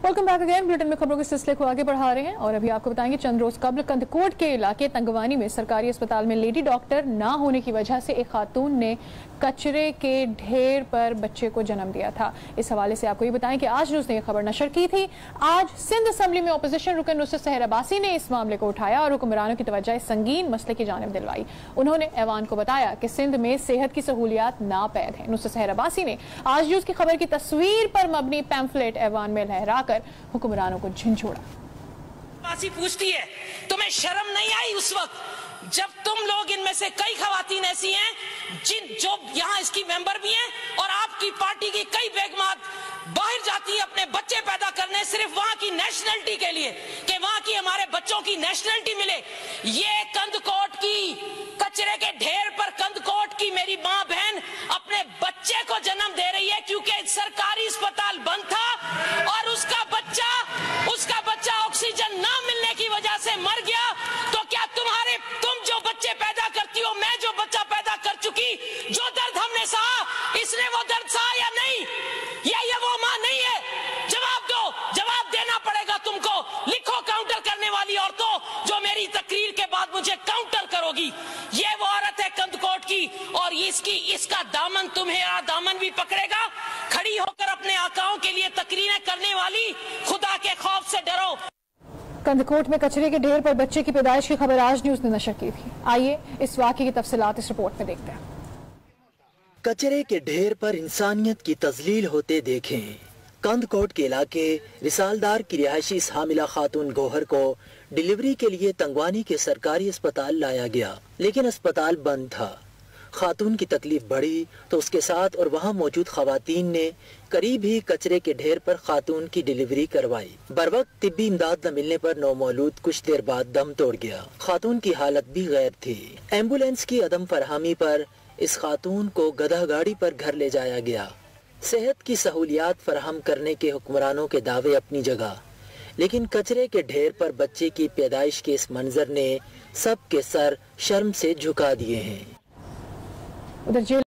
Welcome back again. Bulletin में खबरों के सिलसिले को आगे बढ़ा रहे हैं और अभी आपको बताएंगे चंद रोज कबल कंदकोट के इलाके तंगवानी में सरकारी अस्पताल में लेडी डॉक्टर ना होने की वजह से एक खातून ने कचरे के ढेर पर बच्चे को जन्म दिया था। इस हवाले से आपको ये बताएं कि आज न्यूज़ ने यह खबर नशर की थी। आज सिंध असेंबली में अपोजिशन रुकन नुसरत सहर अब्बासी ने इस मामले को उठाया और हुक्मरानों की तवज्जो संगीन मसले की जानिब दिलवाई। उन्होंने ऐवान को बताया कि सिंध में सेहत की सहूलियात नापैद है। नुसरत सहर अब्बासी ने आज न्यूज़ की खबर की तस्वीर पर मबनी पैम्फलेट ऐवान में लहराकर हुक्मरानों को झिंझोड़ा। पूछती है तुम्हें शर्म नहीं आई उस वक्त जब तुम लोग, इनमें से कई खवातीन ऐसी हैं जो यहाँ इसकी मेंबर भी हैं और आपकी पार्टी की कई बेगमात बाहर जाती है अपने बच्चे पैदा करने सिर्फ वहां की नेशनलिटी के लिए कि वहां की हमारे बच्चों की नेशनलिटी मिले। ये कंदकोट की कचरे के ढेर पर कंदकोट की मेरी माँ बहन अपने बच्चे को जन्म दे रही है क्योंकि सरकारी अस्पताल बंद था और उसका बच्चा ऑक्सीजन ना मिलने की वजह से मर गया। तो क्या तुम जो बच्चे पैदा करती हो, मैं जो बच्चा पैदा कर चुकी, जो दर्द हमने सहा, इसने वो दर्द सहा या नहीं? ये वो माँ नहीं है? जवाब दो, जवाब देना पड़ेगा तुमको। लिखो काउंटर करने वाली औरतों जो मेरी तकरीर के बाद मुझे काउंटर करोगी। ये वो औरत है कंदकोट की और इसका दामन तुम्हें दामन भी पकड़ेगा। खड़ी होकर अपने आकाओं के लिए तकरीरें करने वाली, खुदा के खौफ से डरो। कंदकोट में कचरे के ढेर पर बच्चे की पैदाइश की खबर आज न्यूज़ ने नशर की थी। आइए इस वाक़े की तफसीलात इस रिपोर्ट में देखते हैं। कचरे के ढेर पर इंसानियत की तजलील होते देखें। कंदकोट के इलाके रिसालदार की रिहायशी हामिला खातून गोहर को डिलीवरी के लिए तंगवानी के सरकारी अस्पताल लाया गया, लेकिन अस्पताल बंद था। खातून की तकलीफ बढ़ी तो उसके साथ और वहाँ मौजूद खवातीन ने करीब ही कचरे के ढेर पर खातून की डिलीवरी करवाई। बरवक्त तिब्बी इमदाद न मिलने पर नौमौलूद कुछ देर बाद दम तोड़ गया। खातून की हालत भी गैर थी। एम्बुलेंस की अदम फरहमी पर इस खातून को गधा गाड़ी पर घर ले जाया गया। सेहत की सहूलियात फराहम करने के हुक्मरानों के दावे अपनी जगह, लेकिन कचरे के ढेर पर बच्चे की पैदाइश के इस मंजर ने सबके सर शर्म से झुका दिए हैं। उधर